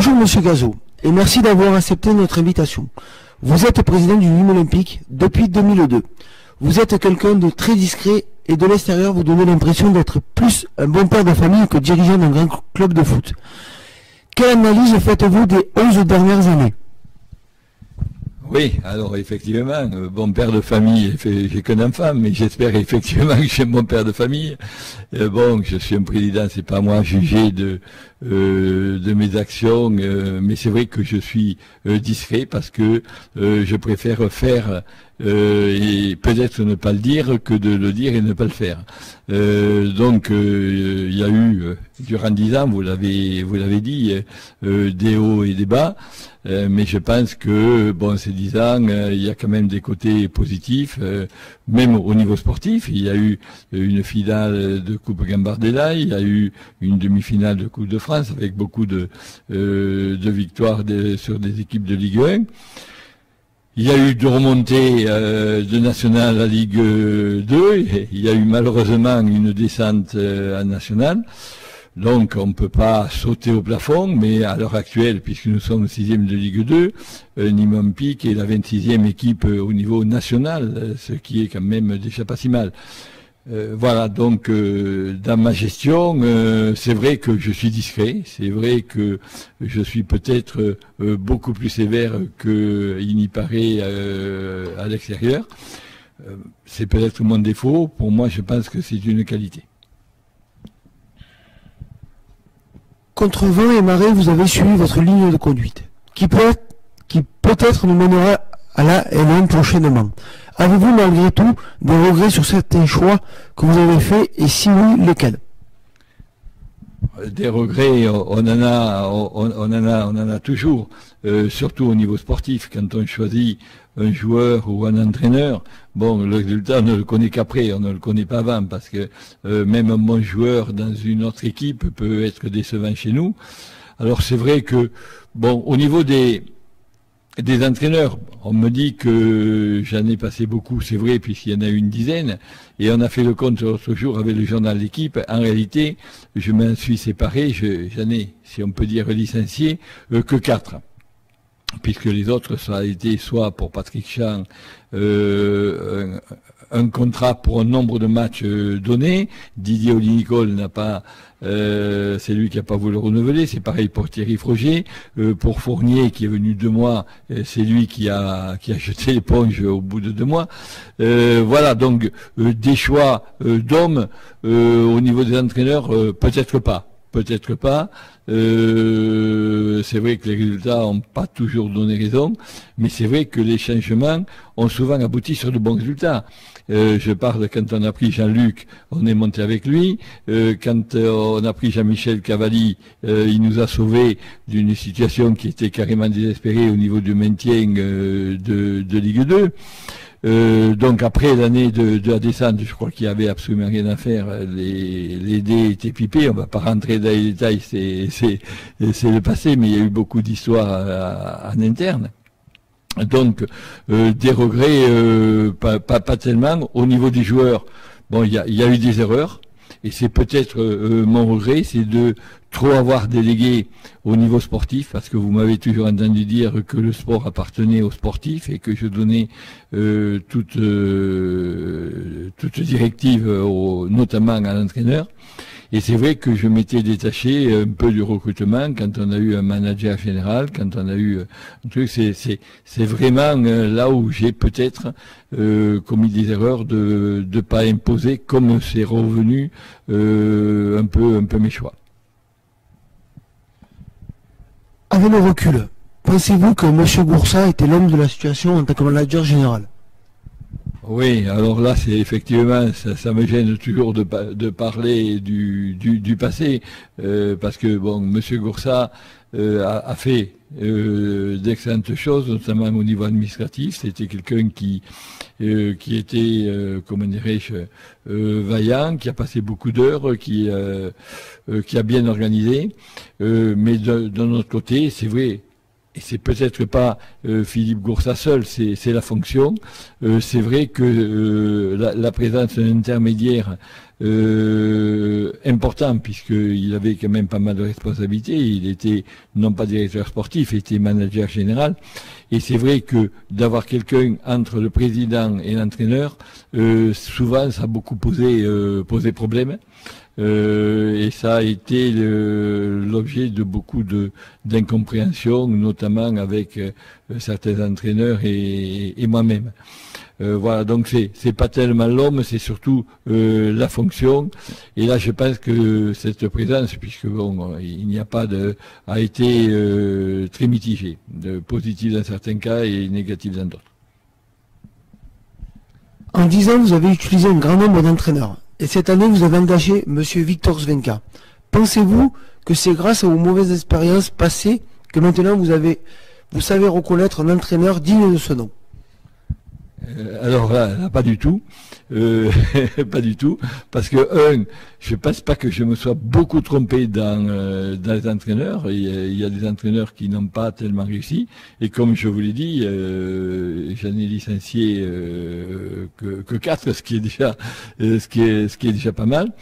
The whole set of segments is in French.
Bonjour Monsieur Gazot, et merci d'avoir accepté notre invitation. Vous êtes président du Nîmes Olympique depuis 2002. Vous êtes quelqu'un de très discret et de l'extérieur vous donnez l'impression d'être plus un bon père de famille que dirigeant d'un grand club de foot. Quelle analyse faites-vous des 11 dernières années? Oui, alors effectivement, bon père de famille, j'ai qu'un enfant, mais j'espère effectivement que je suis un bon père de famille. Bon, je suis un président, c'est pas à moi à juger de mes actions, mais c'est vrai que je suis discret parce que je préfère faire et peut-être ne pas le dire que de le dire et ne pas le faire. Donc il y a eu durant 10 ans, vous l'avez dit, des hauts et des bas. Mais je pense que bon, ces 10 ans, il y a quand même des côtés positifs, même au niveau sportif. Il y a eu une finale de Coupe Gambardella, il y a eu une demi-finale de Coupe de France avec beaucoup de victoires sur des équipes de Ligue 1. Il y a eu de remontées de nationale à Ligue 2. Il y a eu malheureusement une descente en nationale. Donc on ne peut pas sauter au plafond, mais à l'heure actuelle, puisque nous sommes au 6e de Ligue 2, Nîmes Olympique est la 26e équipe au niveau national, ce qui est quand même déjà pas si mal. Voilà, donc dans ma gestion, c'est vrai que je suis discret, c'est vrai que je suis peut-être beaucoup plus sévère qu'il n'y paraît à l'extérieur. C'est peut-être mon défaut, pour moi je pense que c'est une qualité. Contre vent et marée, vous avez suivi votre ligne de conduite, qui peut-être nous mènera à la L1 prochainement. Avez-vous malgré tout des regrets sur certains choix que vous avez faits et si oui, lesquels? Des regrets, on en a toujours, surtout au niveau sportif. Quand on choisit un joueur ou un entraîneur, bon, le résultat, on ne le connaît qu'après, on ne le connaît pas avant, parce que même un bon joueur dans une autre équipe peut être décevant chez nous. Alors c'est vrai que, bon, au niveau des entraîneurs, on me dit que j'en ai passé beaucoup, c'est vrai, puisqu'il y en a eu une dizaine, et on a fait le compte l'autre jour avec le journal L'équipe. En réalité, je m'en suis séparé, j'en ai, si on peut dire, licencié, que 4. Puisque les autres, ça a été soit pour Patrick Champ, un contrat pour un nombre de matchs donné. Didier Oli-Nicole n'a pas, c'est lui qui n'a pas voulu renouveler. C'est pareil pour Thierry Froger. Pour Fournier, qui est venu 2 mois, c'est lui qui a jeté l'éponge au bout de 2 mois. Voilà, donc des choix d'hommes au niveau des entraîneurs, peut-être pas. Peut-être pas. C'est vrai que les résultats n'ont pas toujours donné raison, mais c'est vrai que les changements ont souvent abouti sur de bons résultats. Je parle quand on a pris Jean-Luc, on est monté avec lui. Quand on a pris Jean-Michel Cavalli, il nous a sauvés d'une situation qui était carrément désespérée au niveau du maintien de Ligue 2. Donc après l'année de la descente, je crois qu'il y avait absolument rien à faire. Les dés étaient pipés. On va pas rentrer dans les détails, c'est le passé, mais il y a eu beaucoup d'histoires en interne. Donc des regrets, pas tellement. Au niveau des joueurs, bon, il y a eu des erreurs. Et c'est peut-être mon regret, c'est de trop avoir délégué au niveau sportif, parce que vous m'avez toujours entendu dire que le sport appartenait aux sportifs et que je donnais toute directive, notamment à l'entraîneur. Et c'est vrai que je m'étais détaché un peu du recrutement quand on a eu un manager général, quand on a eu un truc. C'est vraiment là où j'ai peut-être commis des erreurs de ne pas imposer comme c'est revenu un peu mes choix. Avec le recul, pensez-vous que M. Goursat était l'homme de la situation en tant que manager général? Oui, alors là, c'est effectivement, ça me gêne toujours de parler du passé, parce que bon, Monsieur Goursat a fait d'excellentes choses, notamment au niveau administratif. C'était quelqu'un qui était, comment dirais-je, vaillant, qui a passé beaucoup d'heures, qui a bien organisé. Mais d'un autre côté, c'est vrai. Et c'est peut-être pas Philippe Goursat seul, c'est la fonction. C'est vrai que la présence d'un intermédiaire important, puisqu'il avait quand même pas mal de responsabilités. Il était non pas directeur sportif, il était manager général. Et c'est vrai que d'avoir quelqu'un entre le président et l'entraîneur, souvent ça a beaucoup posé problème. Et ça a été l'objet de beaucoup d'incompréhension, notamment avec certains entraîneurs et moi-même. Voilà, donc c'est pas tellement l'homme, c'est surtout la fonction. Et là, je pense que cette présence, puisque bon, il n'y a pas a été très mitigée, positive dans certains cas et négative dans d'autres. En 10 ans, vous avez utilisé un grand nombre d'entraîneurs. Et cette année, vous avez engagé M. Victor Svenka. Pensez-vous que c'est grâce aux mauvaises expériences passées que maintenant vous savez reconnaître un entraîneur digne de ce nom? Alors là, pas du tout. Pas du tout. Parce que, je pense pas que je me sois beaucoup trompé dans les entraîneurs. Il y a des entraîneurs qui n'ont pas tellement réussi. Et comme je vous l'ai dit, j'en ai licencié que 4, ce qui est déjà pas mal.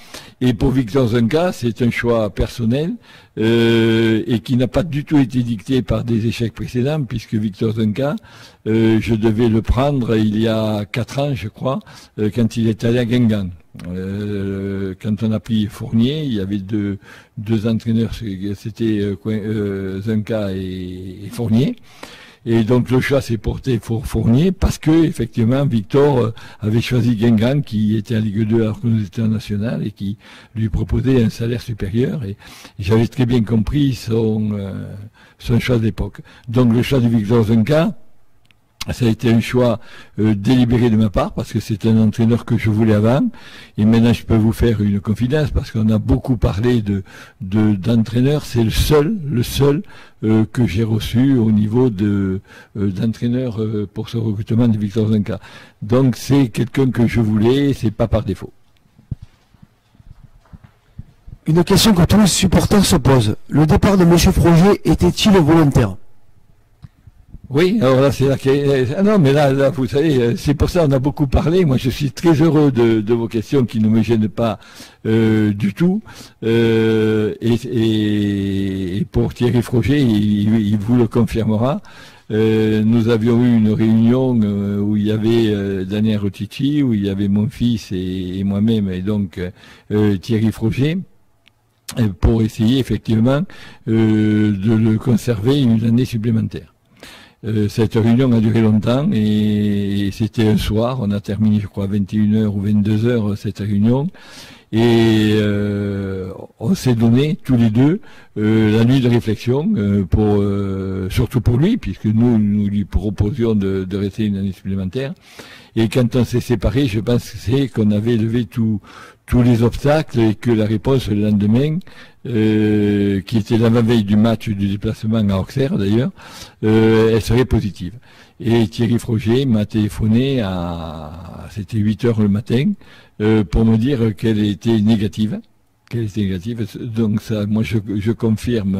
Et pour Victor Svenka, c'est un choix personnel. Et qui n'a pas du tout été dicté par des échecs précédents, puisque Victor Svenka, je devais le prendre il y a 4 ans, je crois, quand il est allé à Guingamp. Quand on a pris Fournier, il y avait deux entraîneurs, c'était Svenka et Fournier. Et donc le choix s'est porté pour Fournier parce que effectivement Victor avait choisi Guingamp qui était en Ligue 2 alors que nous étions en National et qui lui proposait un salaire supérieur et j'avais très bien compris son choix d'époque. Donc le choix de Victor Svenka, ça a été un choix délibéré de ma part parce que c'est un entraîneur que je voulais avant et maintenant je peux vous faire une confidence parce qu'on a beaucoup parlé d'entraîneurs, c'est le seul que j'ai reçu au niveau d'entraîneur pour ce recrutement de Victor Svenka. Donc c'est quelqu'un que je voulais, c'est pas par défaut. Une question que tous les supporters se posent. Le départ de M. Froger était-il volontaire? Oui, alors là, c'est là non, mais là, vous savez, c'est pour ça on a beaucoup parlé. Moi, je suis très heureux de vos questions qui ne me gênent pas du tout. Et pour Thierry Froger, il vous le confirmera. Nous avions eu une réunion où il y avait Daniel Rottici, où il y avait mon fils et moi-même, et donc Thierry Froger, pour essayer effectivement de le conserver une année supplémentaire. Cette réunion a duré longtemps et c'était un soir, on a terminé je crois à 21h ou 22h cette réunion et on s'est donné tous les deux la nuit de réflexion surtout pour lui puisque nous lui proposions de rester une année supplémentaire et quand on s'est séparés je pense que c'est qu'on avait levé tous les obstacles et que la réponse le lendemain qui était l'avant-veille du match du déplacement à Auxerre d'ailleurs, elle serait positive. Et Thierry Froger m'a téléphoné c'était 8h le matin, pour me dire qu'elle était négative. Donc ça, moi je confirme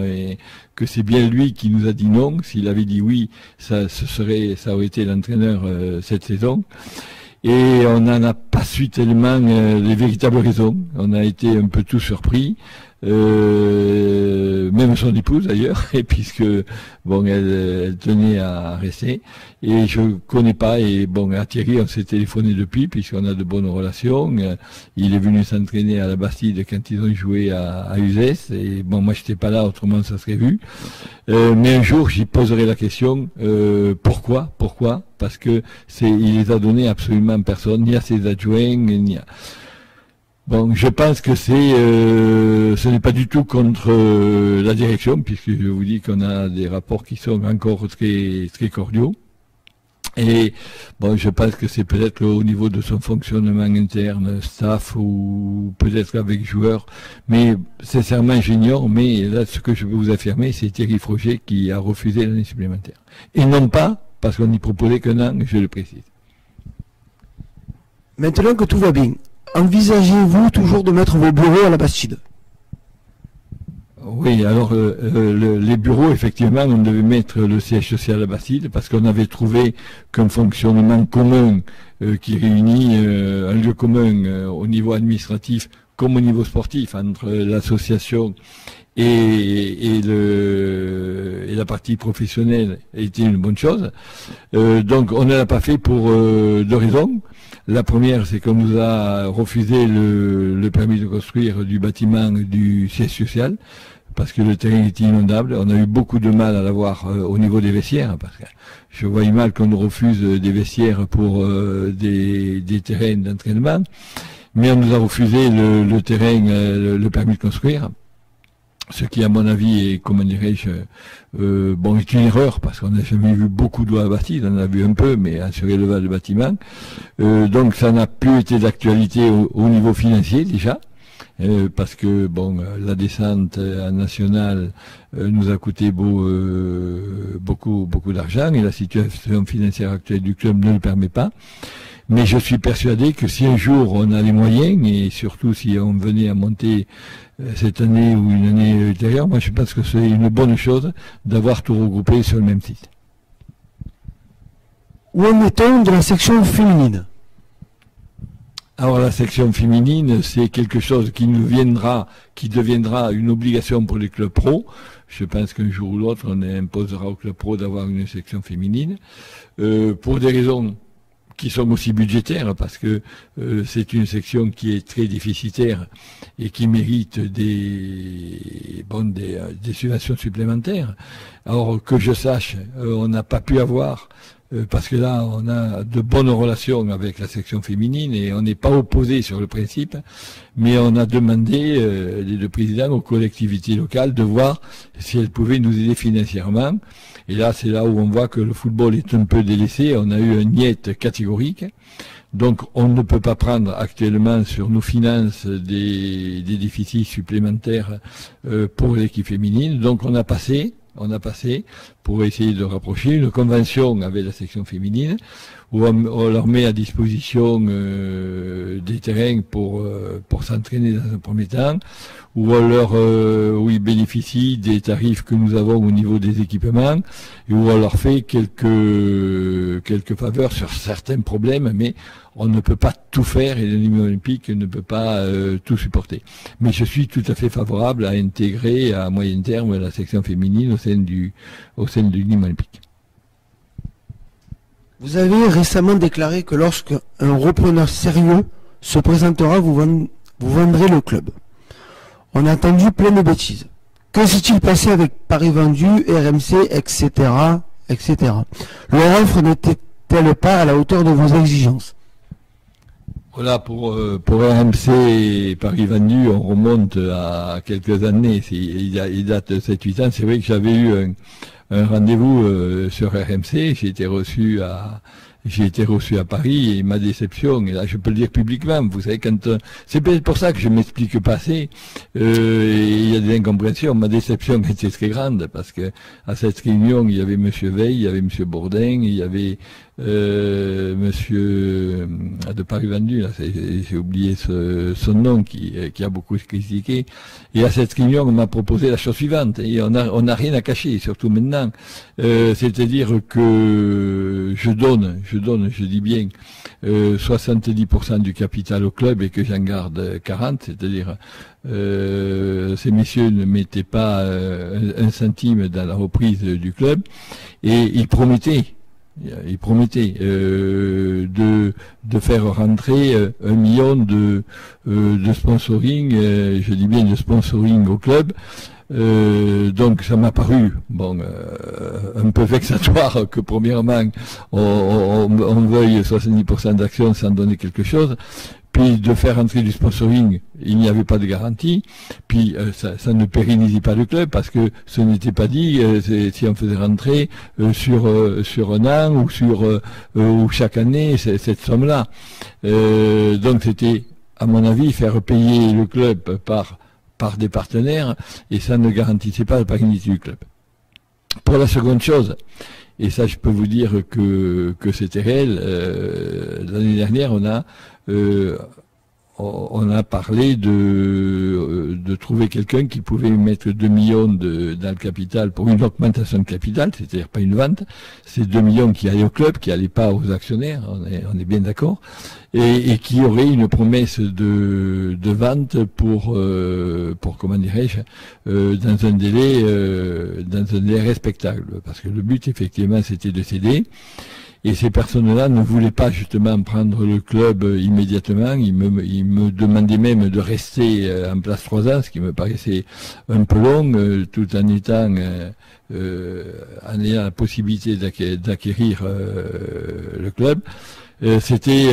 que c'est bien lui qui nous a dit non. S'il avait dit oui, ça aurait été l'entraîneur cette saison. Et on n'en a pas su tellement les véritables raisons. On a été un peu tout surpris. Même son épouse d'ailleurs, et puisque bon elle tenait à rester, et je connais pas, et bon à Thierry on s'est téléphoné depuis puisqu'on a de bonnes relations, il est venu s'entraîner à la Bastide quand ils ont joué à Uzès, et bon moi j'étais pas là, autrement ça serait vu, mais un jour j'y poserai la question, pourquoi, parce que il les a donnés absolument personne, ni à ses adjoints, ni à... Bon, je pense que ce n'est pas du tout contre la direction, puisque je vous dis qu'on a des rapports qui sont encore très, très cordiaux. Et bon, je pense que c'est peut-être au niveau de son fonctionnement interne, staff ou peut-être avec joueurs, mais sincèrement j'ignore, mais là ce que je peux vous affirmer, c'est Thierry Froger qui a refusé l'année supplémentaire. Et non pas parce qu'on n'y proposait qu'un an, je le précise. Maintenant que tout va bien, envisagez-vous toujours de mettre vos bureaux à la Bastide? Oui, alors les bureaux, effectivement, on devait mettre le siège social à Bastide parce qu'on avait trouvé qu'un fonctionnement commun qui réunit un lieu commun au niveau administratif comme au niveau sportif entre l'association et la partie professionnelle était une bonne chose. Donc on ne l'a pas fait pour deux raisons. La première, c'est qu'on nous a refusé le permis de construire du bâtiment du siège social, parce que le terrain était inondable. On a eu beaucoup de mal à l'avoir au niveau des vestiaires, parce que je voyais mal qu'on nous refuse des vestiaires pour des terrains d'entraînement. Mais on nous a refusé le terrain, le permis de construire. Ce qui, à mon avis, est, comment dirais-je, est une erreur, parce qu'on n'a jamais vu beaucoup d'eau à Bastide, on en a vu un peu, mais sur l'élevage de bâtiments. Donc ça n'a plus été d'actualité au niveau financier, déjà, parce que, la descente nationale nous a coûté beaucoup d'argent, et la situation financière actuelle du club ne le permet pas. Mais je suis persuadé que si un jour on a les moyens, et surtout si on venait à monter cette année ou une année ultérieure, moi je pense que c'est une bonne chose d'avoir tout regroupé sur le même site. Où en est-on de la section féminine? Alors la section féminine, c'est quelque chose qui deviendra une obligation pour les clubs pro. Je pense qu'un jour ou l'autre, on imposera aux clubs pro d'avoir une section féminine. Pour des raisons qui sont aussi budgétaires, parce que c'est une section qui est très déficitaire et qui mérite des subventions supplémentaires. Alors que je sache, on n'a pas pu avoir, parce que là on a de bonnes relations avec la section féminine et on n'est pas opposé sur le principe, mais on a demandé, les deux présidents, aux collectivités locales de voir si elles pouvaient nous aider financièrement. Et là, c'est là où on voit que le football est un peu délaissé. On a eu un niet catégorique. Donc, on ne peut pas prendre actuellement sur nos finances des déficits supplémentaires pour l'équipe féminine. Donc, on a passé, pour essayer de rapprocher, une convention avec la section féminine où on leur met à disposition des terrains pour s'entraîner dans un premier temps, où ils bénéficient des tarifs que nous avons au niveau des équipements, et où on leur fait quelques faveurs sur certains problèmes, mais on ne peut pas tout faire et l'Union olympique ne peut pas tout supporter. Mais je suis tout à fait favorable à intégrer à moyen terme la section féminine au sein de l'Union olympique. Vous avez récemment déclaré que lorsqu'un repreneur sérieux se présentera, vous vendrez le club. On a entendu plein de bêtises. Que s'est-il passé avec Paris Vendu, RMC, etc., etc. Leur offre n'était-elle pas à la hauteur de vos exigences? Voilà, pour RMC et Paris Vendu, on remonte à quelques années. Il date de 7-8 ans. C'est vrai que j'avais eu un rendez-vous sur RMC. J'ai été reçu à Paris, et ma déception, et là je peux le dire publiquement, vous savez, c'est peut-être pour ça que je m'explique pas assez, il y a des incompréhensions. Ma déception était très grande, parce que à cette réunion, il y avait Monsieur Veil, il y avait Monsieur Bourdin, il y avait Monsieur de Paris Vendu, là, j'ai oublié son nom, qui a beaucoup critiqué. Et à cette réunion, on m'a proposé la chose suivante, et on n'a rien à cacher, surtout maintenant. C'est-à-dire que je dis bien, 70% du capital au club et que j'en garde 40, c'est-à-dire ces messieurs ne mettaient pas un centime dans la reprise du club, et ils promettaient de faire rentrer 1 million de sponsoring, je dis bien de sponsoring au club. Donc ça m'a paru un peu vexatoire que premièrement on veuille 70% d'actions sans donner quelque chose, puis de faire entrer du sponsoring, il n'y avait pas de garantie, puis ça ne pérennisait pas le club, parce que ce n'était pas dit si on faisait rentrer sur un an ou chaque année cette somme-là. Donc c'était, à mon avis, faire payer le club par des partenaires, et ça ne garantissait pas la pérennité du club. Pour la seconde chose, et ça je peux vous dire que c'était réel, l'année dernière on on a parlé de trouver quelqu'un qui pouvait mettre 2 millions dans le capital pour une augmentation de capital, c'est-à-dire pas une vente. C'est 2 millions qui allaient au club, qui allaient pas aux actionnaires, on est bien d'accord, et qui aurait une promesse de vente pour comment dirais-je, dans un délai respectable, parce que le but effectivement c'était de céder. Et ces personnes-là ne voulaient pas justement prendre le club immédiatement. Ils me demandaient même de rester en place 3 ans, ce qui me paraissait un peu long, tout en ayant la possibilité d'acquérir le club. C'était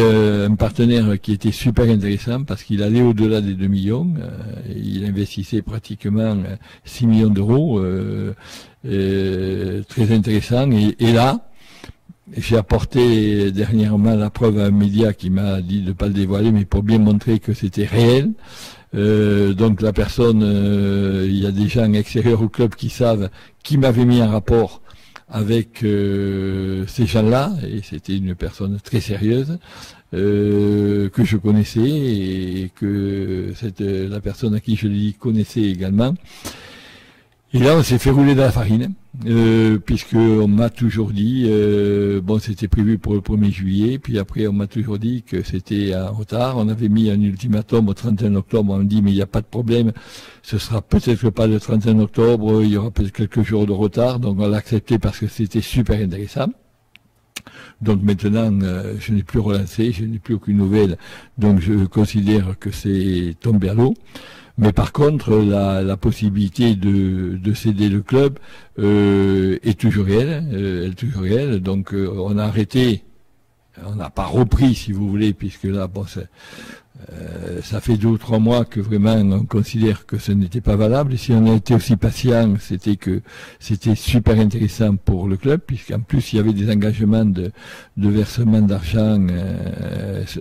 un partenaire qui était super intéressant parce qu'il allait au-delà des 2 millions. Il investissait pratiquement 6 millions d'euros. Très intéressant. Et là, j'ai apporté dernièrement la preuve à un média qui m'a dit de ne pas le dévoiler, mais pour bien montrer que c'était réel. Donc la personne, il y a des gens extérieurs au club qui savent qui m'avait mis en rapport avec ces gens-là, et c'était une personne très sérieuse que je connaissais et que la personne à qui je l'ai dit connaissait également. Et là, on s'est fait rouler dans la farine, puisque on m'a toujours dit, bon, c'était prévu pour le 1er juillet, puis après, on m'a toujours dit que c'était en retard. On avait mis un ultimatum au 31 octobre, on m'a dit, mais il n'y a pas de problème, ce sera peut-être pas le 31 octobre, il y aura peut-être quelques jours de retard, donc on l'a accepté parce que c'était super intéressant. Donc maintenant, je n'ai plus relancé, je n'ai plus aucune nouvelle, donc je considère que c'est tombé à l'eau. Mais par contre, la possibilité de céder le club est toujours réelle. Donc on a arrêté, on n'a pas repris, si vous voulez, puisque là, bon, ça fait 2 ou 3 mois que vraiment on considère que ce n'était pas valable. Et si on a été aussi patient, c'était que c'était super intéressant pour le club, puisqu'en plus il y avait des engagements de versement d'argent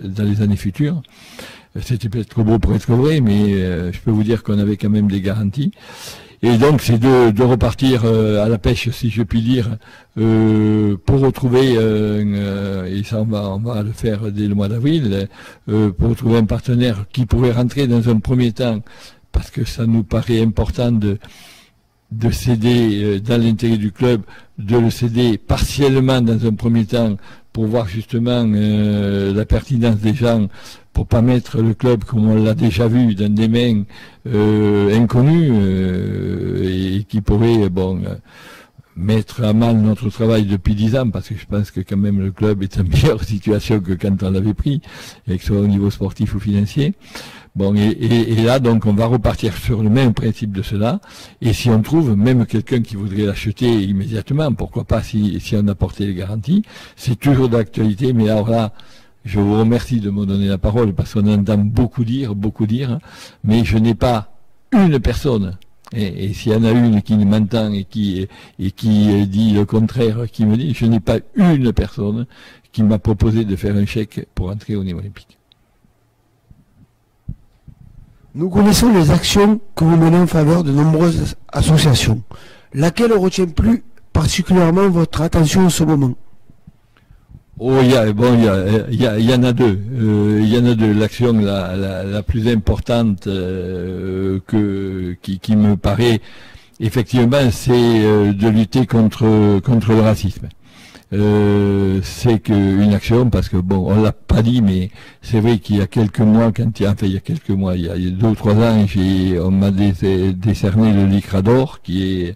dans les années futures. C'était peut-être trop beau pour être vrai, mais je peux vous dire qu'on avait quand même des garanties. Et donc c'est de repartir à la pêche, si je puis dire, pour retrouver, et ça on va le faire dès le mois d'avril, pour retrouver un partenaire qui pourrait rentrer dans un premier temps, parce que ça nous paraît important de céder dans l'intérêt du club, de le céder partiellement dans un premier temps, pour voir justement la pertinence des gens, pour pas mettre le club comme on l'a déjà vu dans des mains inconnues et qui pourraient mettre à mal notre travail depuis 10 ans, parce que je pense que quand même le club est en meilleure situation que quand on l'avait pris, et que ce soit au niveau sportif ou financier. Bon, et là, donc, on va repartir sur le même principe de cela. Et si on trouve même quelqu'un qui voudrait l'acheter immédiatement, pourquoi pas si on apportait les garanties, c'est toujours d'actualité. Mais alors là, je vous remercie de me donner la parole parce qu'on entend beaucoup dire, mais je n'ai pas une personne. Et s'il y en a une qui m'entend et qui dit le contraire, qui me dit, je n'ai pas une personne qui m'a proposé de faire un chèque pour entrer au niveau olympique. Nous connaissons les actions que vous menez en faveur de nombreuses associations. Laquelle retient plus particulièrement votre attention en ce moment? Oh, il y en a deux. Il y en a deux. L'action la plus importante qui me paraît effectivement, c'est de lutter contre le racisme. C'est qu'une action, parce que bon, on l'a pas dit, mais c'est vrai qu'il y a quelques mois, il y a 2 ou 3 ans, on m'a décerné le Lycra d'or, qui est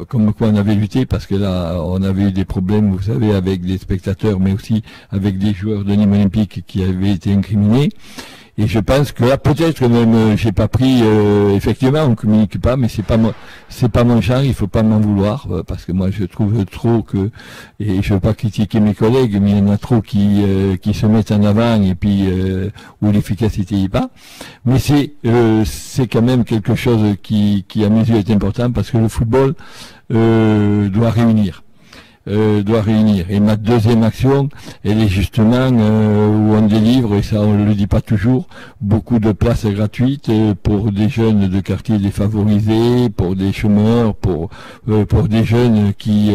comme quoi on avait lutté, parce que là, on avait eu des problèmes, vous savez, avec des spectateurs, mais aussi avec des joueurs de Nîmes Olympique qui avaient été incriminés. Et je pense que là, peut-être même, j'ai pas pris, effectivement, on communique pas, mais c'est pas mon genre, il faut pas m'en vouloir, parce que moi, je trouve trop et je veux pas critiquer mes collègues, mais il y en a trop qui se mettent en avant, et puis, où l'efficacité y est pas. Mais c'est quand même quelque chose qui, à mes yeux, est important, parce que le football, doit réunir. doit réunir. Et ma deuxième action, elle est justement où on délivre, et ça on ne le dit pas toujours, beaucoup de places gratuites pour des jeunes de quartiers défavorisés, pour des chômeurs, pour des jeunes qui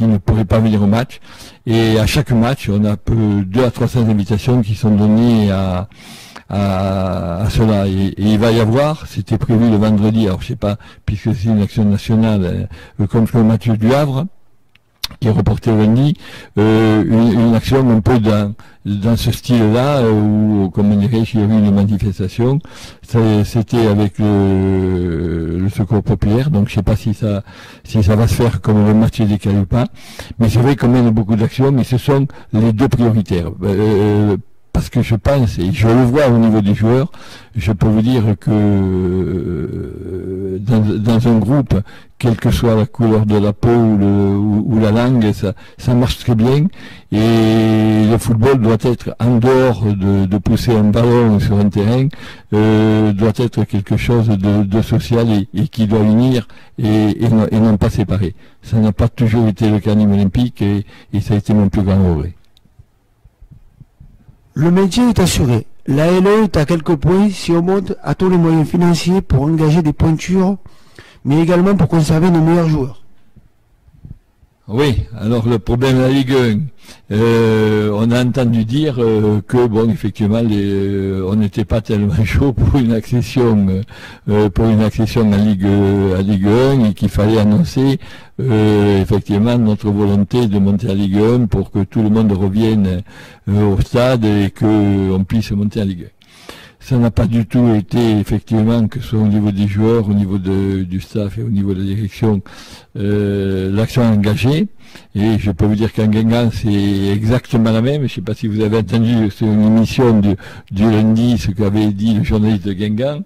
ne pourraient pas venir au match. Et à chaque match, on a 200 à 300 invitations qui sont données à cela. Et il va y avoir, c'était prévu le vendredi, alors je sais pas, puisque c'est une action nationale, contre le match du Havre, qui est reporté lundi, une action un peu dans ce style-là, où, comme on dirait, il y a eu une manifestation. C'était avec le Secours populaire, donc je sais pas si ça va se faire comme le match est décalé ou pas. Mais c'est vrai qu'on mène beaucoup d'actions, mais ce sont les deux prioritaires. Parce que je pense, et je le vois au niveau des joueurs, je peux vous dire que dans un groupe, quelle que soit la couleur de la peau ou la langue, ça marche très bien. Et le football doit être, en dehors de pousser un ballon sur un terrain, doit être quelque chose de social et qui doit unir et non pas séparer. Ça n'a pas toujours été le cas olympique et ça a été mon plus grand regret. Le maintien est assuré. La LE est à quelques points si on monte à tous les moyens financiers pour engager des pointures, mais également pour conserver nos meilleurs joueurs. Oui, alors le problème de la Ligue 1, on a entendu dire que bon, effectivement, on n'était pas tellement chaud pour une accession à Ligue 1 et qu'il fallait annoncer effectivement notre volonté de monter à Ligue 1 pour que tout le monde revienne au stade et qu'on puisse monter à Ligue 1. Ça n'a pas du tout été, effectivement, que ce soit au niveau des joueurs, au niveau du staff et au niveau de la direction, l'action engagée. Et je peux vous dire qu'en Guingamp, c'est exactement la même. Je ne sais pas si vous avez entendu, c'est une émission du lundi, ce qu'avait dit le journaliste de Guingamp.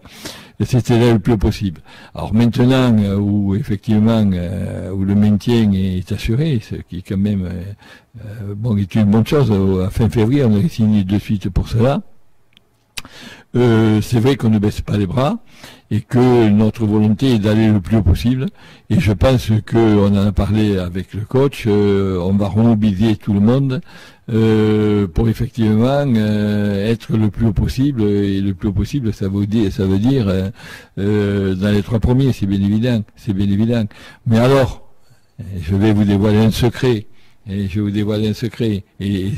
C'était là le plus possible. Alors maintenant, où effectivement, où le maintien est assuré, ce qui est quand même, est une bonne chose. À fin février, on a signé de suite pour cela. C'est vrai qu'on ne baisse pas les bras et que notre volonté est d'aller le plus haut possible. Et je pense qu'on en a parlé avec le coach, on va remobiliser tout le monde pour effectivement être le plus haut possible. Et le plus haut possible, ça veut dire dans les 3 premiers, c'est bien évident. Mais alors, je vais vous dévoiler un secret. Et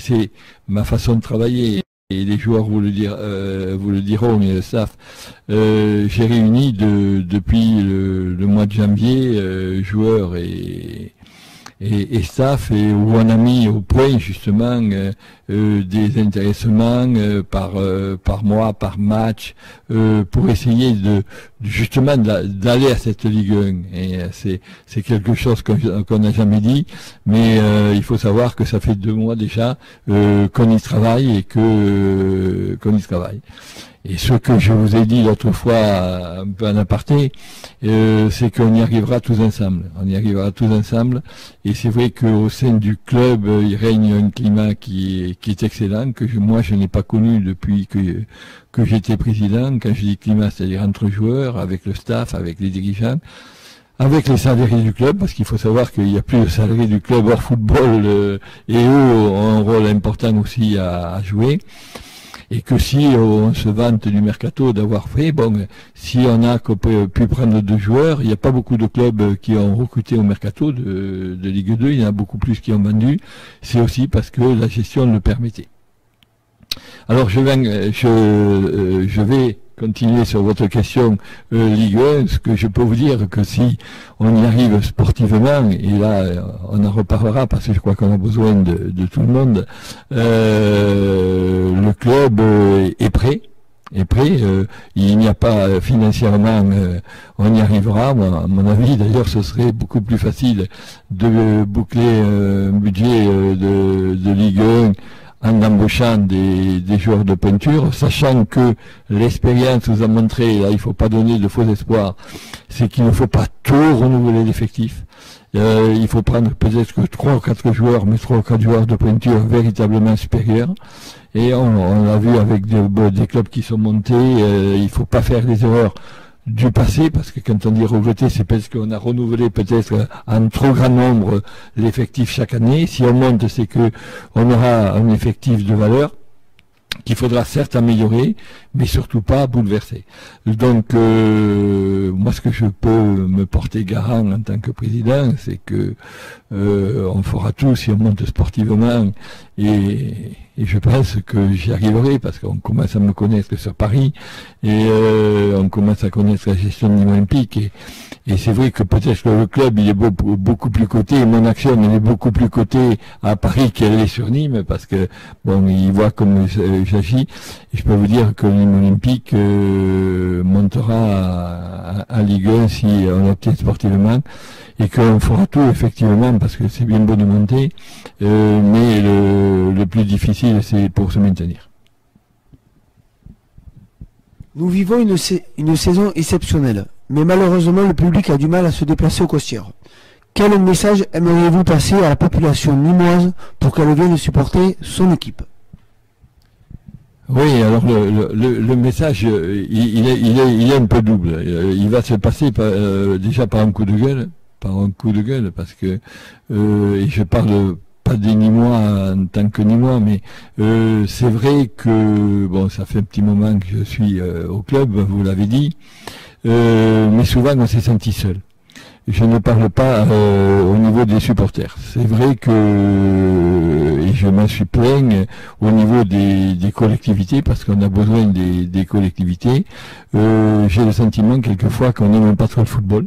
c'est ma façon de travailler. Et les joueurs vous le diront, et le staff. J'ai réuni depuis le mois de janvier joueurs et staff, et où on a mis au point justement des intéressements par mois, par match, pour essayer justement d'aller à cette Ligue 1. Et c'est quelque chose qu'on n'a jamais dit, mais il faut savoir que ça fait 2 mois déjà qu'on y travaille et qu'on y travaille. Et ce que je vous ai dit l'autre fois, un peu en aparté, c'est qu'on y arrivera tous ensemble. Et c'est vrai qu'au sein du club, il règne un climat qui est excellent, que moi je n'ai pas connu depuis que j'étais président. Quand je dis climat, c'est-à-dire entre joueurs, avec le staff, avec les dirigeants, avec les salariés du club, parce qu'il faut savoir qu'il n'y a plus de salariés du club hors football, et eux ont un rôle important aussi à jouer. Et que si on se vante du mercato d'avoir fait, si on a pu prendre 2 joueurs, il n'y a pas beaucoup de clubs qui ont recruté au mercato de Ligue 2, il y en a beaucoup plus qui ont vendu, c'est aussi parce que la gestion le permettait. Alors je vais continuer sur votre question Ligue 1, ce que je peux vous dire que si on y arrive sportivement, et là on en reparlera parce que je crois qu'on a besoin de tout le monde, le club est prêt. Il n'y a pas financièrement, on y arrivera. Moi, à mon avis, d'ailleurs, ce serait beaucoup plus facile de boucler un budget de Ligue 1 en embauchant des joueurs de peinture, sachant que l'expérience nous a montré, là il faut pas donner de faux espoirs, c'est qu'il ne faut pas tout renouveler l'effectif. Il faut prendre peut-être que 3 ou 4 joueurs, mais 3 ou 4 joueurs de peinture véritablement supérieurs. Et on l'a vu avec des clubs qui sont montés, il faut pas faire des erreurs du passé, parce que quand on dit regretter, c'est parce qu'on a renouvelé peut-être en trop grand nombre l'effectif chaque année. Si on monte, c'est que on aura un effectif de valeur qu'il faudra certes améliorer, mais surtout pas bouleverser. Donc, moi, ce que je peux me porter garant en tant que président, c'est que on fera tout si on monte sportivement, et je pense que j'y arriverai, parce qu'on commence à me connaître sur Paris, et on commence à connaître la gestion de niveau olympique, et c'est vrai que peut-être que le club il est beaucoup plus coté, et mon action elle est beaucoup plus cotée à Paris qu'elle est sur Nîmes, parce que bon, il voit comme j'agis, et je peux vous dire que Nîmes Olympique montera à Ligue 1 si on obtient sportivement, et qu'on fera tout effectivement, parce que c'est bien beau de monter, mais le plus difficile c'est pour se maintenir. Nous vivons une saison exceptionnelle, mais malheureusement le public a du mal à se déplacer au Costières. Quel message aimeriez-vous passer à la population nîmoise pour qu'elle vienne supporter son équipe? Oui, alors le message, il est un peu double. Il va se passer déjà par un coup de gueule, parce que et je parle pas des Nîmois en tant que Nîmois, mais c'est vrai que bon, ça fait un petit moment que je suis au club, vous l'avez dit, mais souvent on s'est senti seul. Je ne parle pas au niveau des supporters. C'est vrai que, et je m'en suis plaint, au niveau des collectivités, parce qu'on a besoin des collectivités, j'ai le sentiment quelquefois qu'on n'aime pas trop le football.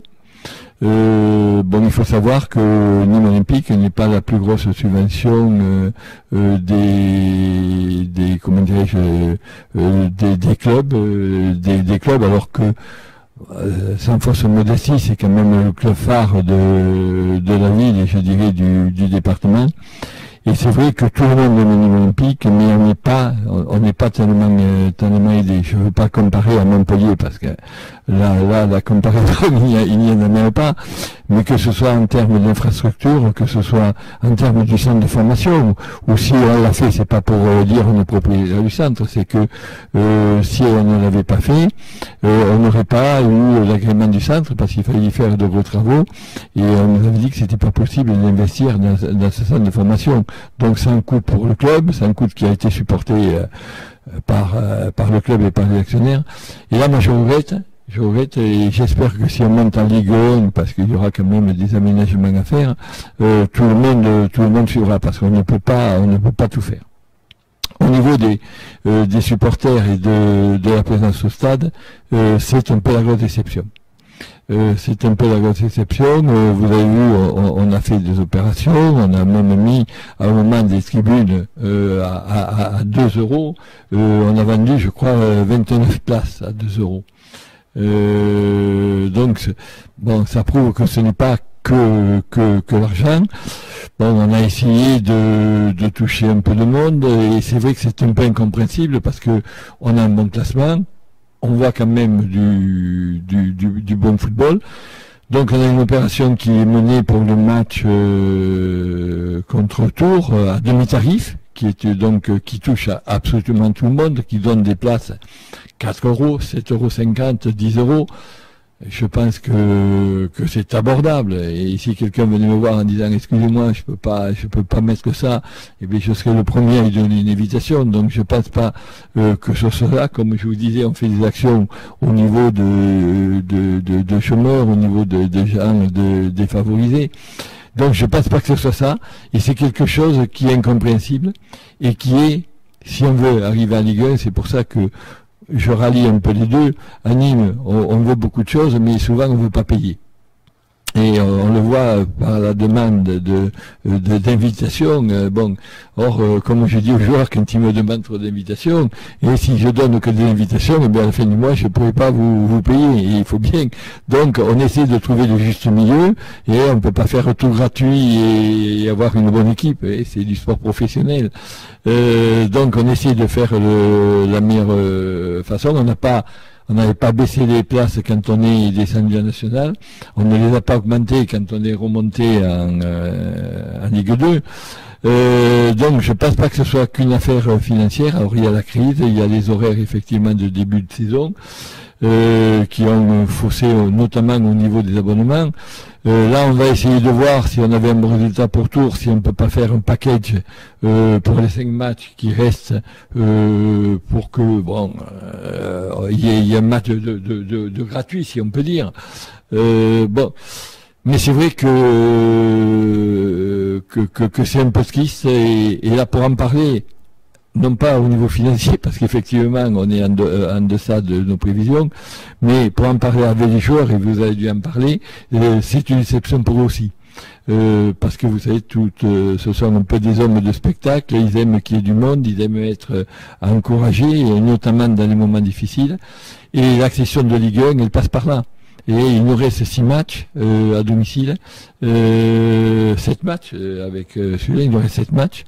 Bon, il faut savoir que Nîmes Olympique n'est pas la plus grosse subvention des comment dirais-je des clubs, des clubs, alors que sans fausse modestie, c'est quand même le club phare de la ville et je dirais du département. Et c'est vrai que tout le monde est Nîmes Olympique, mais on n'est pas tellement aidé. Je veux pas comparer à Montpellier, parce que là, la comparaison, il n'y en a même pas. Mais que ce soit en termes d'infrastructure, que ce soit en termes du centre de formation, ou si on l'a fait, c'est pas pour dire on est propriétaire du centre, c'est que si on ne l'avait pas fait, on n'aurait pas eu l'agrément du centre, parce qu'il fallait y faire de gros travaux, et on nous avait dit que c'était pas possible d'investir dans ce centre de formation. Donc c'est un coût pour le club, c'est un coût qui a été supporté par le club et par les actionnaires. Et là, moi je regrette, et j'espère que si on monte en Ligue 1, parce qu'il y aura quand même des aménagements à faire, tout le monde suivra, parce qu'on ne peut pas tout faire. Au niveau des supporters et de la présence au stade, c'est un peu la grosse déception. C'est un peu la grosse exception. Vous avez vu, on a fait des opérations, on a même mis à un moment des tribunes à 2 €. On a vendu, je crois, 29 places à 2 €. Donc, bon, ça prouve que ce n'est pas que l'argent. Bon, on a essayé de toucher un peu de monde, et c'est vrai que c'est un peu incompréhensible, parce que on a un bon classement. On voit quand même du bon football. Donc on a une opération qui est menée pour le match contre Tours à demi-tarif, qui touche à absolument tout le monde, qui donne des places 4 €, 7,50 €, 10 €. Je pense que c'est abordable. Et si quelqu'un venait me voir en disant excusez-moi, je peux pas mettre ça, eh bien je serai le premier à lui donner une invitation. Donc je pense pas que ce soit là. Comme je vous disais, on fait des actions au niveau de chômeurs, au niveau de gens défavorisés. Donc je pense pas que ce soit ça. Et c'est quelque chose qui est incompréhensible et qui est, si on veut arriver à Ligue 1, c'est pour ça que je rallie un peu les deux. À Nîmes, on veut beaucoup de choses, mais souvent on ne veut pas payer. Et on le voit par la demande d'invitation. Bon, or, comme je dis aux joueurs, quand ils me demandent trop d'invitations, et si je donne que des invitations, eh bien à la fin du mois, je ne pourrai pas vous payer. Et il faut bien. Donc, on essaie de trouver le juste milieu, et on ne peut pas faire tout gratuit et avoir une bonne équipe. Et c'est du sport professionnel. Donc, on essaie de faire la meilleure façon. On n'avait pas baissé les places quand on est descendu en national. On ne les a pas augmentées quand on est remonté en Ligue 2. Donc je pense pas que ce soit qu'une affaire financière. Alors il y a la crise, il y a les horaires effectivement de début de saison. qui ont faussé notamment au niveau des abonnements. Là, on va essayer de voir si on avait un bon résultat pour Tours, si on ne peut pas faire un package pour les 5 matchs qui restent, pour que il y ait un match de gratuit, si on peut dire. Mais c'est vrai que c'est un peu triste, et là pour en parler, non pas au niveau financier, parce qu'effectivement on est en deçà de nos prévisions, mais pour en parler avec les joueurs, et vous avez dû en parler, c'est une déception pour eux aussi. Parce que vous savez, ce sont un peu des hommes de spectacle, ils aiment qu'il y ait du monde, ils aiment être encouragés, et notamment dans les moments difficiles, et l'accession de Ligue 1, elle passe par là. Et il nous reste 6 matchs à domicile, 7 matchs avec celui-là, il nous reste 7 matchs,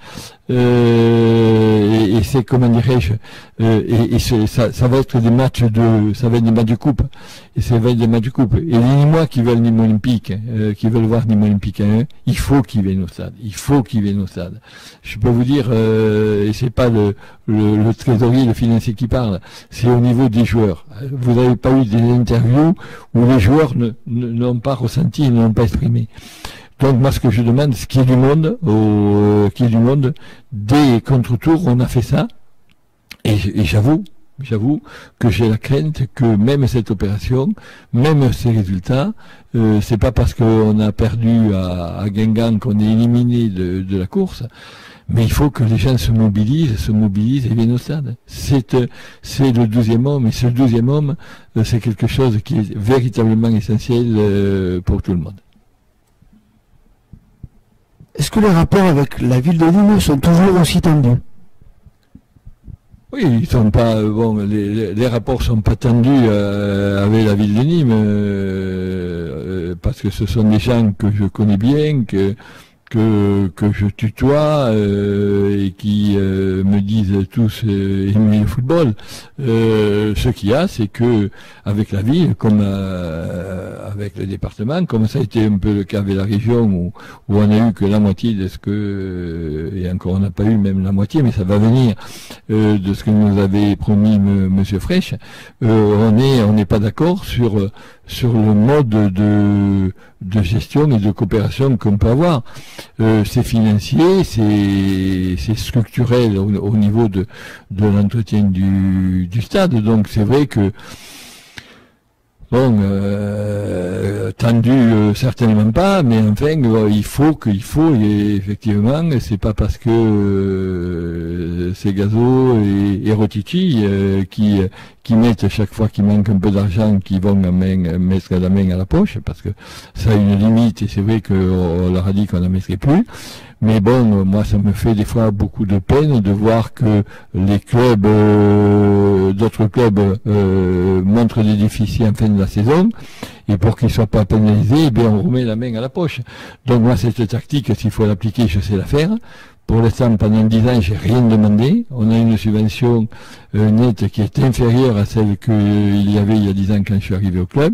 et c'est, comment dirais-je, ça va être des matchs de coupe, et ça va être des matchs de coupe. Et les Nîmois qui veulent Nîmes Olympique, qui veulent voir Nîmes Olympique à 1, il faut qu'ils viennent au stade, Je peux vous dire, et c'est pas le trésorier, le financier qui parle, c'est au niveau des joueurs. Vous n'avez pas eu des interviews où les joueurs n'ont pas ressenti, ne l'ont pas exprimé. Donc moi, ce que je demande, c'est qu'il y ait du monde, dès contre-tour, on a fait ça, et j'avoue que j'ai la crainte que même cette opération, même ces résultats, c'est pas parce qu'on a perdu à Guingamp qu'on est éliminé de la course, mais il faut que les gens se mobilisent et viennent au stade. C'est le 12e homme, et ce 12e homme, c'est quelque chose qui est véritablement essentiel pour tout le monde. Est-ce que les rapports avec la ville de Nîmes sont toujours aussi tendus? Oui, ils sont pas les rapports sont pas tendus avec la ville de Nîmes, parce que ce sont des gens que je connais bien, que je tutoie, et qui me disent tous aimer le football. Ce qu'il y a, c'est que avec la ville, comme avec le département, comme ça a été un peu le cas avec la région, où on a eu que la moitié de ce que, et encore on n'a pas eu même la moitié, mais ça va venir, de ce que nous avait promis Monsieur Fraîche, on n'est pas d'accord sur le mode de gestion et de coopération qu'on peut avoir. C'est financier, c'est structurel au niveau de l'entretien du stade. Donc c'est vrai que tendu certainement pas, mais enfin il faut et effectivement c'est pas parce que c'est Gazo et Rotici qui mettent chaque fois qu'il manque un peu d'argent, qui vont mettre la main à la poche, parce que ça a une limite, et c'est vrai qu'on leur a dit qu'on n'en mettrait plus. Mais bon, moi ça me fait des fois beaucoup de peine de voir que les clubs, d'autres clubs montrent des déficits en fin de la saison, et pour qu'ils soient pas pénalisés, eh bien on remet la main à la poche. Donc moi cette tactique, s'il faut l'appliquer, je sais la faire. Pour l'instant, pendant 10 ans, j'ai rien demandé. On a une subvention nette qui est inférieure à celle qu'il y avait il y a 10 ans quand je suis arrivé au club.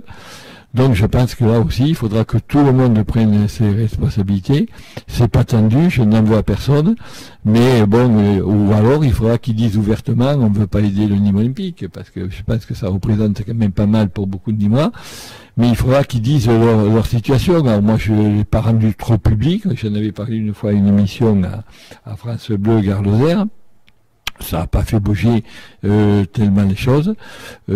Donc je pense que là aussi, il faudra que tout le monde prenne ses responsabilités. C'est pas tendu, je n'en veux à personne, mais bon, ou alors il faudra qu'ils disent ouvertement, on ne veut pas aider le Nîmes Olympique, parce que je pense que ça représente quand même pas mal pour beaucoup de Nîmois, mais il faudra qu'ils disent leur situation. Alors moi, je l'ai pas rendu trop public, j'en avais parlé une fois à une émission à France Bleu Gare Lozère. Ça n'a pas fait bouger tellement les choses. À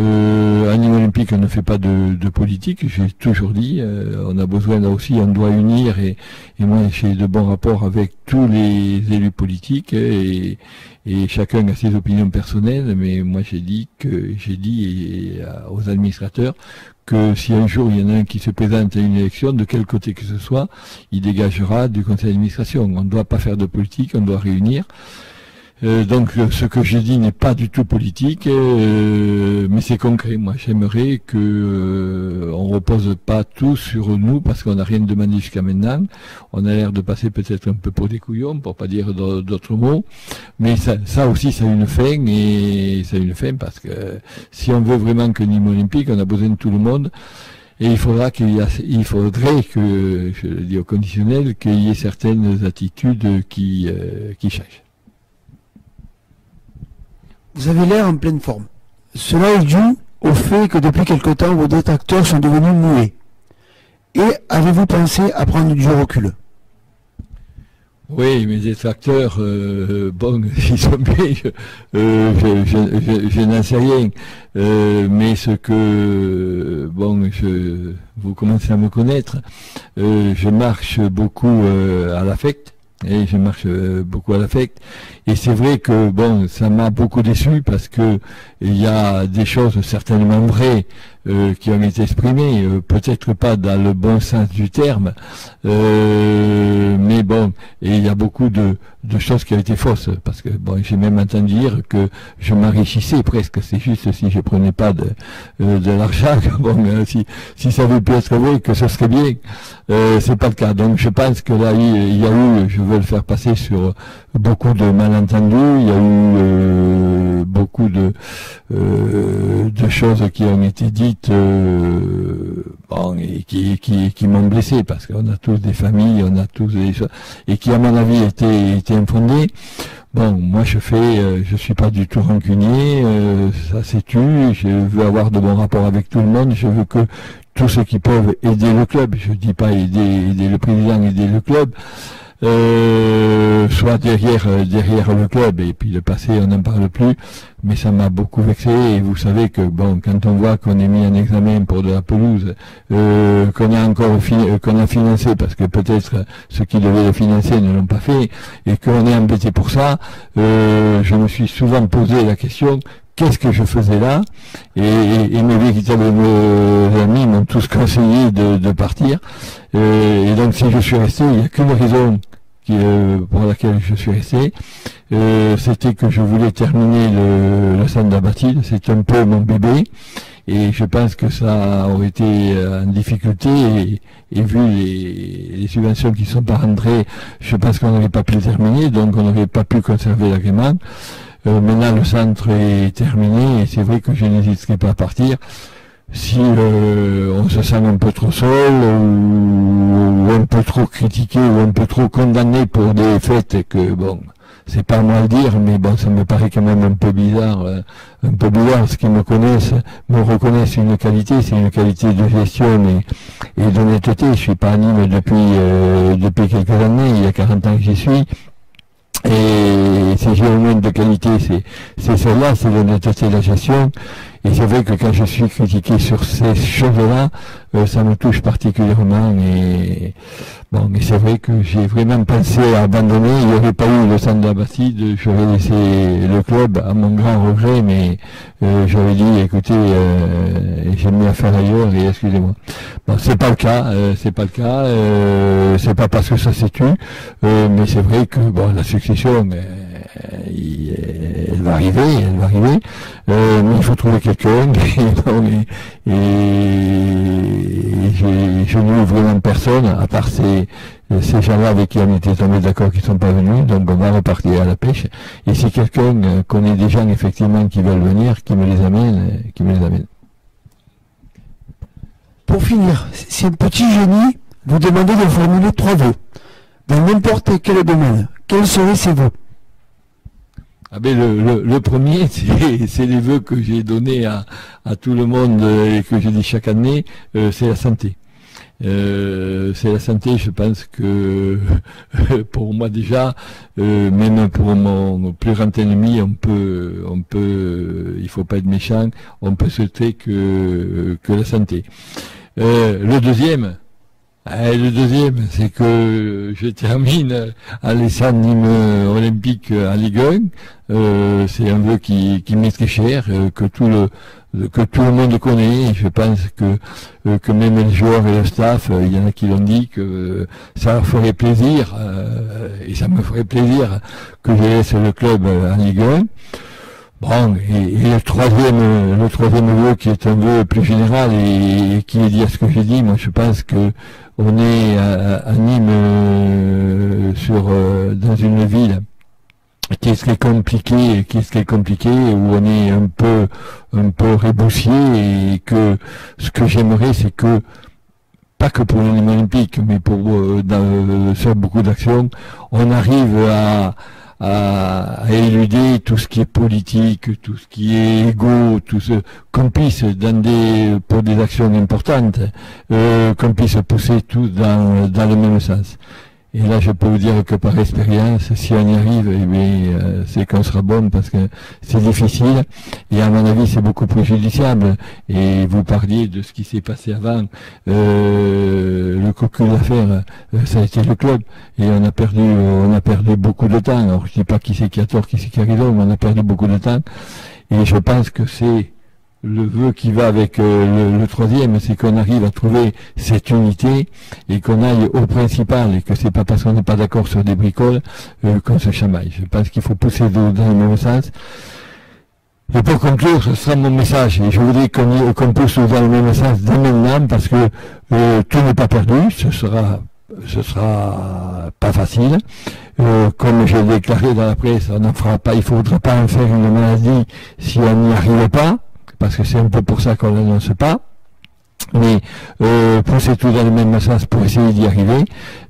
Nîmes Olympique, on ne fait pas de politique, j'ai toujours dit. On a besoin, là aussi, on doit unir, et moi j'ai de bons rapports avec tous les élus politiques, et chacun a ses opinions personnelles, mais moi j'ai dit aux administrateurs que si un jour il y en a un qui se présente à une élection, de quel côté que ce soit, il dégagera du conseil d'administration. On ne doit pas faire de politique, on doit réunir. Donc ce que j'ai dit n'est pas du tout politique, mais c'est concret. Moi j'aimerais que on repose pas tout sur nous, parce qu'on n'a rien demandé jusqu'à maintenant. On a l'air de passer peut-être un peu pour des couillons, pour pas dire d'autres mots, mais ça aussi ça a une fin, et ça a une fin parce que si on veut vraiment que Nîmes Olympique, on a besoin de tout le monde. Et il faudrait que, je le dis au conditionnel, qu'il y ait certaines attitudes qui changent. Vous avez l'air en pleine forme. Cela est dû au fait que depuis quelque temps, vos détracteurs sont devenus muets? Et avez-vous pensé à prendre du recul? Oui, mes détracteurs, bon, ils sont bien, je n'en sais rien. Mais ce que, bon, vous commencez à me connaître, je marche beaucoup à l'affect. Et je marche beaucoup à l'affect. Et c'est vrai que, bon, ça m'a beaucoup déçu parce que il y a des choses certainement vraies qui ont été exprimées, peut-être pas dans le bon sens du terme, mais bon, et il y a beaucoup de choses qui ont été fausses, parce que, bon, j'ai même entendu dire que je m'enrichissais presque, c'est juste si je prenais pas de l'argent, bon, si ça veut plus être vrai, que ce serait bien, c'est pas le cas. Donc je pense que là, il y a eu, je veux le faire passer sur beaucoup de malentendus, il y a eu beaucoup de choses qui ont été dites bon, et qui m'ont blessé, parce qu'on a tous des familles, on a tous des choses, et qui à mon avis étaient infondées. Bon, moi je suis pas du tout rancunier, ça c'est tu, je veux avoir de bons rapports avec tout le monde, je veux que tous ceux qui peuvent aider le club, je dis pas aider le président, aider le club, soit derrière le club, et puis le passé on n'en parle plus, mais ça m'a beaucoup vexé. Et vous savez que bon, quand on voit qu'on est mis en examen pour de la pelouse, qu'on a financé parce que peut-être ceux qui devaient le financer ne l'ont pas fait, et qu'on est embêté pour ça, je me suis souvent posé la question: qu'est-ce que je faisais là? Et mes véritables amis m'ont tous conseillé de partir. Et donc si je suis resté, il n'y a qu'une raison pour laquelle je suis resté. C'était que je voulais terminer le centre d'Abatille. C'est un peu mon bébé. Et je pense que ça aurait été en difficulté, et vu les subventions qui sont pas rentrées, je pense qu'on n'aurait pas pu le terminer, donc on n'aurait pas pu conserver l'agrément. Maintenant le centre est terminé, et c'est vrai que je n'hésiterai pas à partir si on se sent un peu trop seul, ou un peu trop critiqué, ou un peu trop condamné pour des faits, et que bon, c'est pas à moi à le dire, mais bon, ça me paraît quand même un peu bizarre, ceux qui me connaissent, me reconnaissent une qualité, c'est une qualité de gestion et d'honnêteté. Je suis pas à Nîmes depuis quelques années, il y a 40 ans que j'y suis. Et si j'ai au moins de qualité, c'est celle-là, c'est l'honnêteté et la gestion. Et c'est vrai que quand je suis critiqué sur ces choses-là, ça me touche particulièrement. Et bon, mais c'est vrai que j'ai vraiment pensé à abandonner. Il n'y aurait pas eu le centre d'Abastide, j'aurais laissé le club à mon grand regret, mais j'aurais dit, écoutez, j'ai mis à faire ailleurs, et excusez-moi. Bon, c'est pas le cas, c'est pas parce que ça s'est tué, mais c'est vrai que bon, la succession, elle va arriver, mais il faut trouver quelqu'un, et je n'ai eu vraiment personne, à part ces gens-là avec qui on était tombés d'accord qui sont pas venus, donc on va repartir à la pêche. Et si quelqu'un connaît des gens effectivement qui veulent venir, qui me les amène. Pour finir, si un petit génie vous demandait de formuler 3 vœux, dans n'importe quel domaine, quels seraient ces vœux? Ah ben le premier, c'est les vœux que j'ai donnés à tout le monde et que je dis chaque année, c'est la santé. C'est la santé, je pense que pour moi déjà, même pour mon plus grand ennemi, il faut pas être méchant, on peut souhaiter que la santé. Le deuxième, c'est que je termine en laissant Nîmes olympique en Ligue 1. C'est un vœu qui m'est très cher, que tout le monde connaît. Je pense que même les joueurs et le staff, il y en a qui l'ont dit, que ça leur ferait plaisir, et ça me ferait plaisir que je laisse le club en Ligue 1. Bon, et le troisième vœu, qui est un vœu plus général et qui est lié à ce que j'ai dit, moi je pense que on est à Nîmes dans une ville qui est très compliquée, où on est un peu reboussier, et que ce que j'aimerais, c'est que, pas que pour l'Olympique, mais sur beaucoup d'actions, on arrive à à éluder tout ce qui est politique, tout ce qui est égo, tout ce qu'on puisse pour des actions importantes, qu'on puisse pousser tous dans le même sens. Et là, je peux vous dire que par expérience, si on y arrive, eh bien, c'est qu'on sera bon parce que c'est difficile. Et à mon avis, c'est beaucoup plus judiciable. Et vous parliez de ce qui s'est passé avant. Le cocu d'affaires, ça a été le club. Et on a perdu beaucoup de temps. Alors, je dis pas qui c'est qui a tort, qui c'est qui a raison, mais on a perdu beaucoup de temps. Et je pense que c'est le vœu qui va avec le troisième, c'est qu'on arrive à trouver cette unité et qu'on aille au principal et que c'est pas parce qu'on n'est pas d'accord sur des bricoles qu'on se chamaille. Je pense qu'il faut pousser dans le même sens. Et pour conclure, ce sera mon message. Et je voudrais qu'on pousse dans le même sens dès maintenant parce que tout n'est pas perdu. Ce sera pas facile. Comme j'ai déclaré dans la presse, on n'en fera pas. Il faudra pas en faire une maladie si on n'y arrive pas. Parce que c'est un peu pour ça qu'on l'annonce pas, mais pousser tout dans le même sens pour essayer d'y arriver.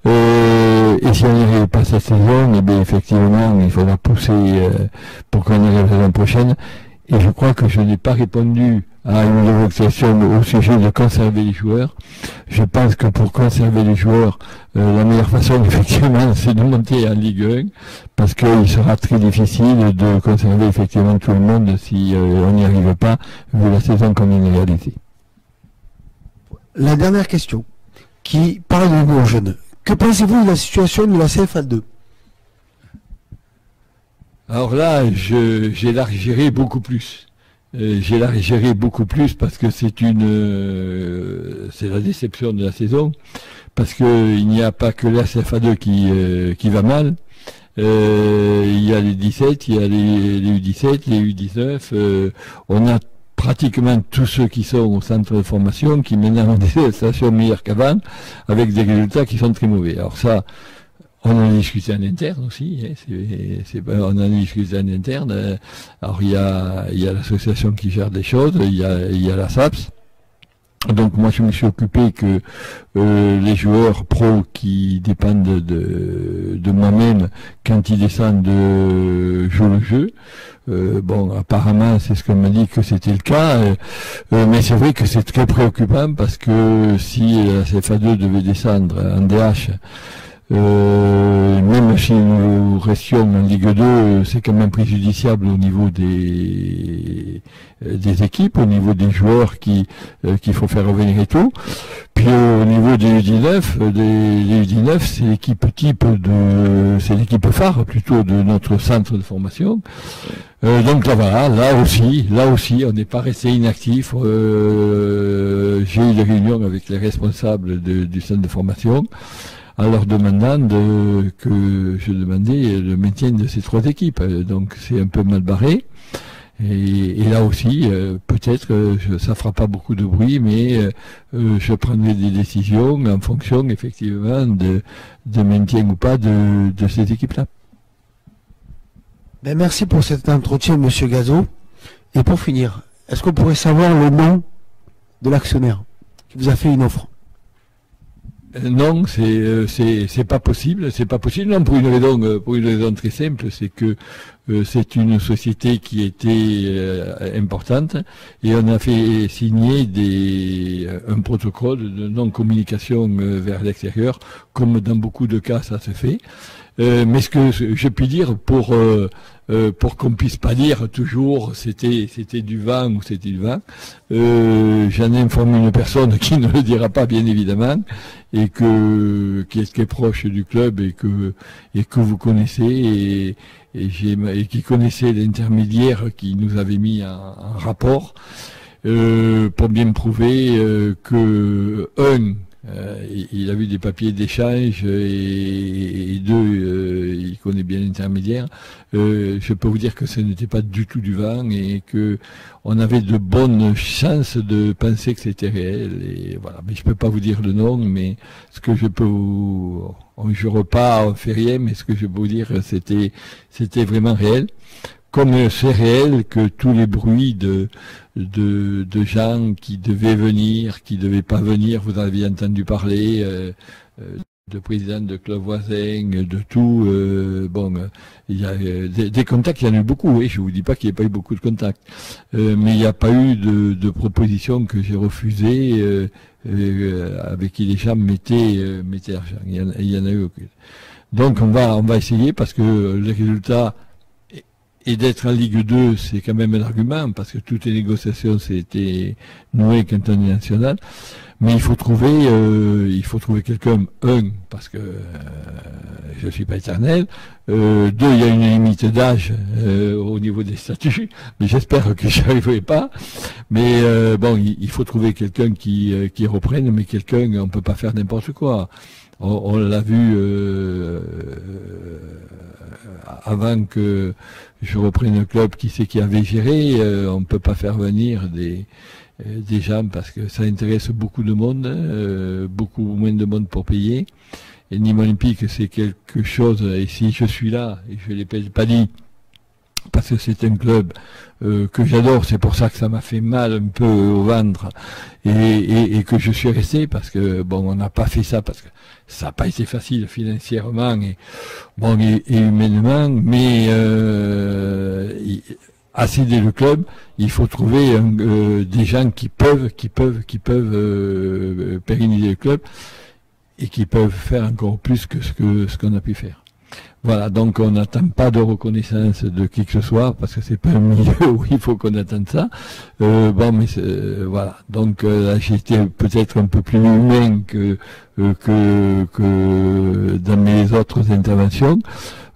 Et si on n'y arrive pas cette saison, eh bien effectivement, il faudra pousser pour qu'on y arrive la saison prochaine. Et je crois que je n'ai pas répondu à une de vos questions au sujet de conserver les joueurs. Je pense que pour conserver les joueurs, la meilleure façon, effectivement, c'est de monter en Ligue 1, parce qu'il sera très difficile de conserver effectivement tout le monde si on n'y arrive pas, vu la saison qu'on vient de réaliser. La dernière question, qui parle de nos jeunes. Que pensez-vous de la situation de la CFA2 ? Alors là, j'élargirai beaucoup plus. J'élargirai beaucoup plus parce que c'est la déception de la saison, parce que il n'y a pas que la CFA2 qui va mal. Il y a les 17, il y a les U17, les U19. On a pratiquement tous ceux qui sont au centre de formation qui maintenant ont des stations meilleures qu'avant, avec des résultats qui sont très mauvais. Alors ça, on en a discuté en interne aussi, hein, on en a discuté en interne. Alors il y a l'association qui gère des choses, il y a la SAPS. Donc moi je me suis occupé que les joueurs pros qui dépendent de moi-même, quand ils descendent, jouent le jeu. Bon, apparemment c'est ce qu'on m'a dit que c'était le cas, mais c'est vrai que c'est très préoccupant parce que si la CFA2 devait descendre en DH, même si nous restions en Ligue 2, c'est quand même préjudiciable au niveau des équipes, au niveau des joueurs qu'il faut faire revenir et tout. Puis au niveau des U19, c'est l'équipe type c'est l'équipe phare plutôt de notre centre de formation. Donc là voilà, là aussi, on n'est pas resté inactif. J'ai eu des réunions avec les responsables du centre de formation, en leur demandant que je demandais le maintien de ces trois équipes. Donc c'est un peu mal barré. Et là aussi, peut-être ça fera pas beaucoup de bruit, mais je prendrai des décisions en fonction effectivement de maintien ou pas de ces équipes-là. Ben merci pour cet entretien, Monsieur Gazo. Et pour finir, est-ce qu'on pourrait savoir le nom de l'actionnaire qui vous a fait une offre ? Non, c'est pas possible. C'est pas possible. Non, pour une raison très simple, c'est que c'est une société qui était importante et on a fait signer un protocole de non-communication vers l'extérieur, comme dans beaucoup de cas ça se fait. Mais ce que je puis dire pour qu'on puisse pas dire toujours c'était du vent ou c'était du vent, j'en ai informé une personne qui ne le dira pas bien évidemment et qui est proche du club et que vous connaissez et qui connaissait l'intermédiaire qui nous avait mis en rapport pour bien me prouver que il a vu des papiers d'échange et deux, il connaît bien l'intermédiaire. Je peux vous dire que ce n'était pas du tout du vent et que on avait de bonnes chances de penser que c'était réel. Et voilà. Mais je peux pas vous dire le nom, mais ce que je peux je repars, on fait rien, mais ce que je peux vous dire, c'était vraiment réel. Comme c'est réel que tous les bruits de gens qui devaient venir, qui devaient pas venir, vous en aviez entendu parler, de présidents de clubs voisins, de tout. Il y a des contacts, il y en a eu beaucoup. Oui, je vous dis pas qu'il n'y a pas eu beaucoup de contacts, mais il n'y a pas eu de propositions que j'ai refusées avec qui les gens mettaient l'argent. Il y en a eu aucune. Donc on va essayer parce que les résultats et d'être en Ligue 2, c'est quand même un argument parce que toutes les négociations c'était nouées quand on est national. Mais il faut trouver quelqu'un, parce que je suis pas éternel, deux, il y a une limite d'âge au niveau des statuts, mais j'espère que j'y arriverai pas. Mais il faut trouver quelqu'un qui reprenne, mais quelqu'un, on peut pas faire n'importe quoi. On l'a vu avant que je reprenne le club, qui c'est qui avait géré, on peut pas faire venir des gens parce que ça intéresse beaucoup de monde, beaucoup moins de monde pour payer. Et Nîmes Olympique, c'est quelque chose, et si je suis là, et je l'ai pas dit, parce que c'est un club que j'adore, c'est pour ça que ça m'a fait mal un peu au ventre, et que je suis resté, parce que on n'a pas fait ça, parce que ça n'a pas été facile financièrement et humainement, mais à céder le club, il faut trouver des gens qui peuvent pérenniser le club et qui peuvent faire encore plus que ce qu'on a pu faire. Voilà, donc on n'attend pas de reconnaissance de qui que ce soit, parce que c'est pas un milieu où il faut qu'on attende ça. Voilà. Donc là, j'ai été peut-être un peu plus humain que dans mes autres interventions.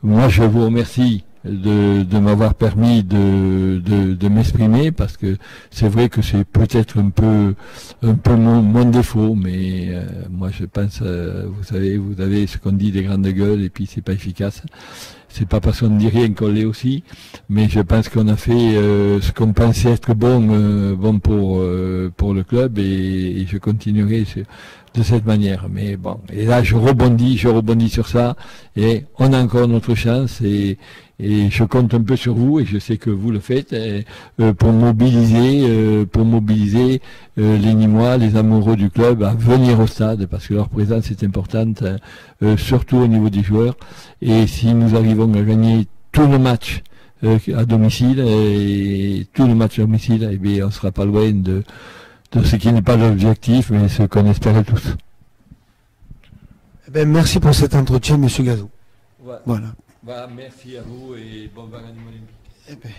Moi, je vous remercie de m'avoir permis de m'exprimer, parce que c'est vrai que c'est peut-être un peu mon défaut, mais moi je pense, vous avez ce qu'on dit des grandes gueules, et puis c'est pas efficace. C'est pas parce qu'on ne dit rien qu'on l'est aussi, mais je pense qu'on a fait ce qu'on pensait être bon pour le club, et je continuerai de cette manière. Mais bon, et là je rebondis sur ça, et on a encore notre chance, et je compte un peu sur vous, et je sais que vous le faites, pour mobiliser les Nîmois, les amoureux du club, à venir au stade, parce que leur présence est importante, surtout au niveau des joueurs. Et si nous arrivons à gagner tous nos matchs à domicile, et tous nos matchs à domicile, eh bien, on sera pas loin de ce qui n'est pas l'objectif, mais ce qu'on espérait tous. Eh ben, merci pour cet entretien, Monsieur Gazot. Voilà. Merci à vous, et bon vent à Nîmes Olympique. Eh ben.